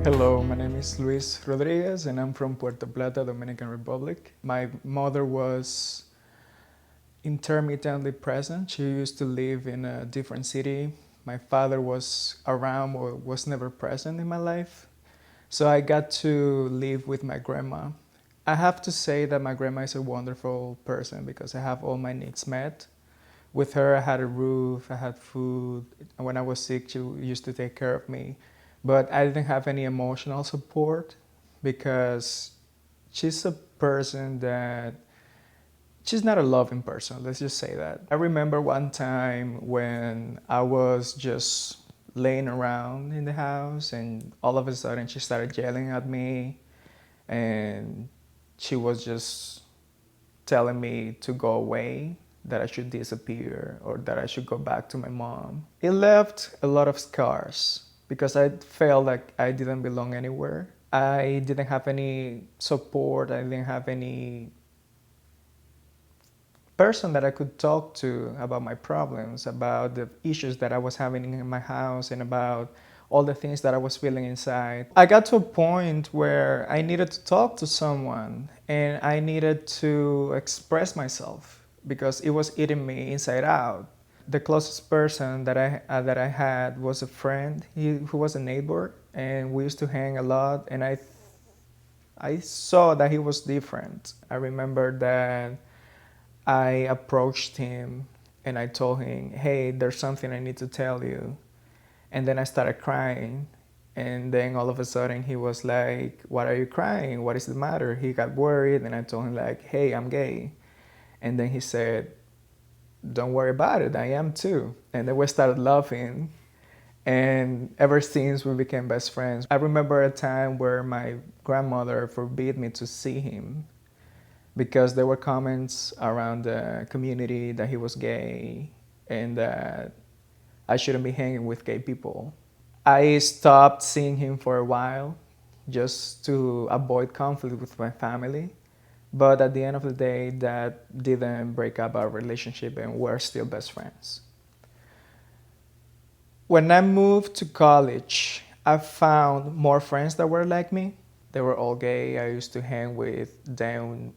Hello, my name is Luis Rodriguez and I'm from Puerto Plata, Dominican Republic. My mother was intermittently present. She used to live in a different city. My father was around or was never present in my life. So I got to live with my grandma. I have to say that my grandma is a wonderful person because I have all my needs met. With her, I had a roof, I had food. And when I was sick, she used to take care of me. But I didn't have any emotional support because she's a person that she's not a loving person, let's just say that. I remember one time when I was just laying around in the house and all of a sudden she started yelling at me and she was just telling me to go away, that I should disappear or that I should go back to my mom. It left a lot of scars because I felt like I didn't belong anywhere. I didn't have any support, I didn't have any person that I could talk to about my problems, about the issues that I was having in my house, and about all the things that I was feeling inside. I got to a point where I needed to talk to someone and I needed to express myself because it was eating me inside out. The closest person that I had was a friend who was a neighbor, and we used to hang a lot. And I saw that he was different. I remember that I approached him and I told him, hey, there's something I need to tell you. And then I started crying. And then all of a sudden he was like, what are you crying? What is the matter? He got worried and I told him like, hey, I'm gay. And then he said, don't worry about it, I am too. And then we started laughing. And ever since we became best friends. I remember a time where my grandmother forbid me to see him because there were comments around the community that he was gay and that I shouldn't be hanging with gay people. I stopped seeing him for a while just to avoid conflict with my family. But at the end of the day, that didn't break up our relationship and we're still best friends. When I moved to college, I found more friends that were like me. They were all gay. I used to hang with them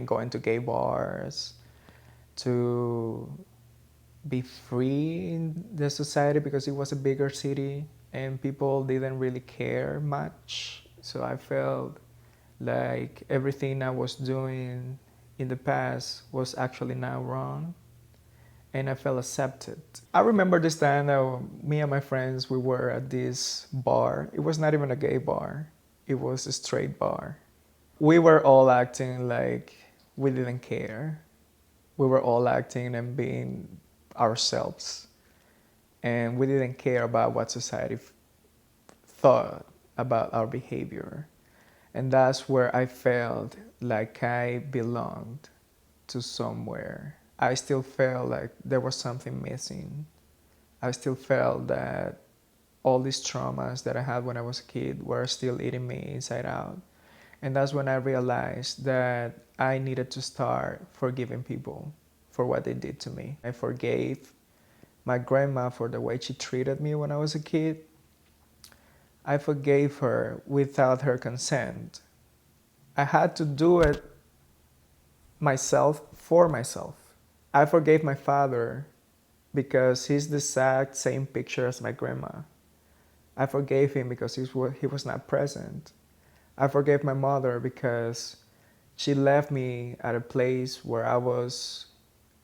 going to gay bars, to be free in the society because it was a bigger city and people didn't really care much. So I felt like everything I was doing in the past was actually now wrong and I felt accepted. I remember this time that me and my friends, we were at this bar. It was not even a gay bar. It was a straight bar. We were all acting like we didn't care. We were all acting and being ourselves. And we didn't care about what society thought about our behavior. And that's where I felt like I belonged to somewhere. I still felt like there was something missing. I still felt that all these traumas that I had when I was a kid were still eating me inside out. And that's when I realized that I needed to start forgiving people for what they did to me. I forgave my grandma for the way she treated me when I was a kid. I forgave her without her consent. I had to do it myself for myself. I forgave my father because he's the exact same picture as my grandma. I forgave him because he was not present. I forgave my mother because she left me at a place where I was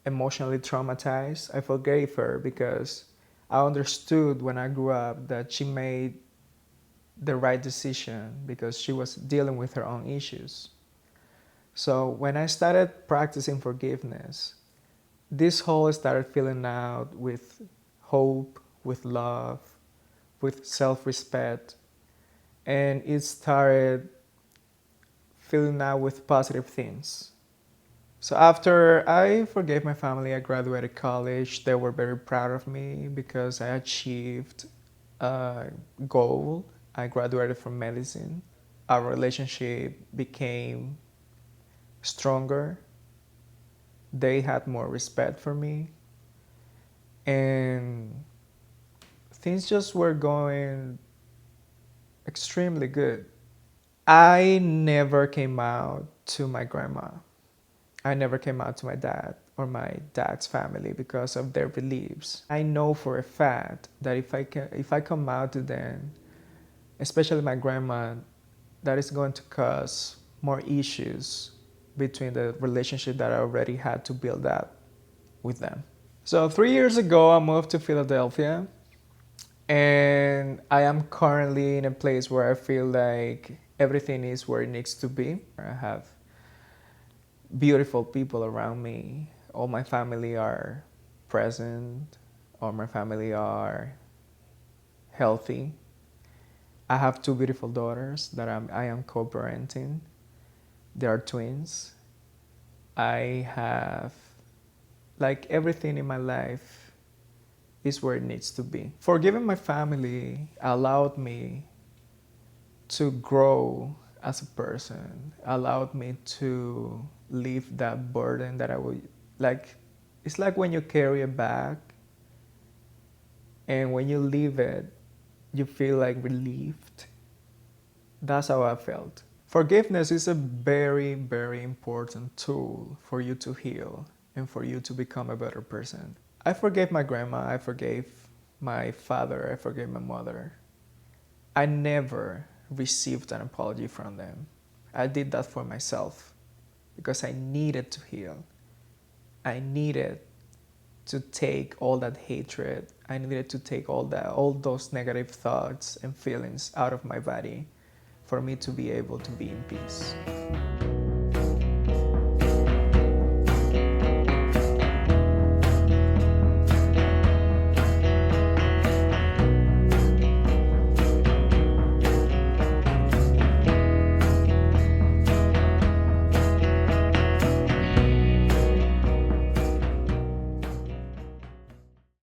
emotionally traumatized. I forgave her because I understood when I grew up that she made the right decision because she was dealing with her own issues. So when I started practicing forgiveness, this whole started filling out with hope, with love, with self-respect, and it started filling out with positive things. So after I forgave my family, I graduated college. They were very proud of me because I achieved a goal. I graduated from medicine. Our relationship became stronger. They had more respect for me. And things just were going extremely good. I never came out to my grandma. I never came out to my dad or my dad's family because of their beliefs. I know for a fact that if I come out to them, especially my grandma, that is going to cause more issues between the relationship that I already had to build up with them. So 3 years ago, I moved to Philadelphia, and I am currently in a place where I feel like everything is where it needs to be. I have beautiful people around me. All my family are present. All my family are healthy. I have two beautiful daughters that I am co-parenting. They are twins. I have, like, everything in my life is where it needs to be. Forgiving my family allowed me to grow as a person, allowed me to leave that burden that I would, like, it's like when you carry a bag and when you leave it, you feel like relieved. That's how I felt. Forgiveness is a very, very important tool for you to heal and for you to become a better person. I forgave my grandma, I forgave my father, I forgave my mother. I never received an apology from them. I did that for myself because I needed to heal. I needed to take all that hatred. I needed to take all those negative thoughts and feelings out of my body for me to be able to be in peace.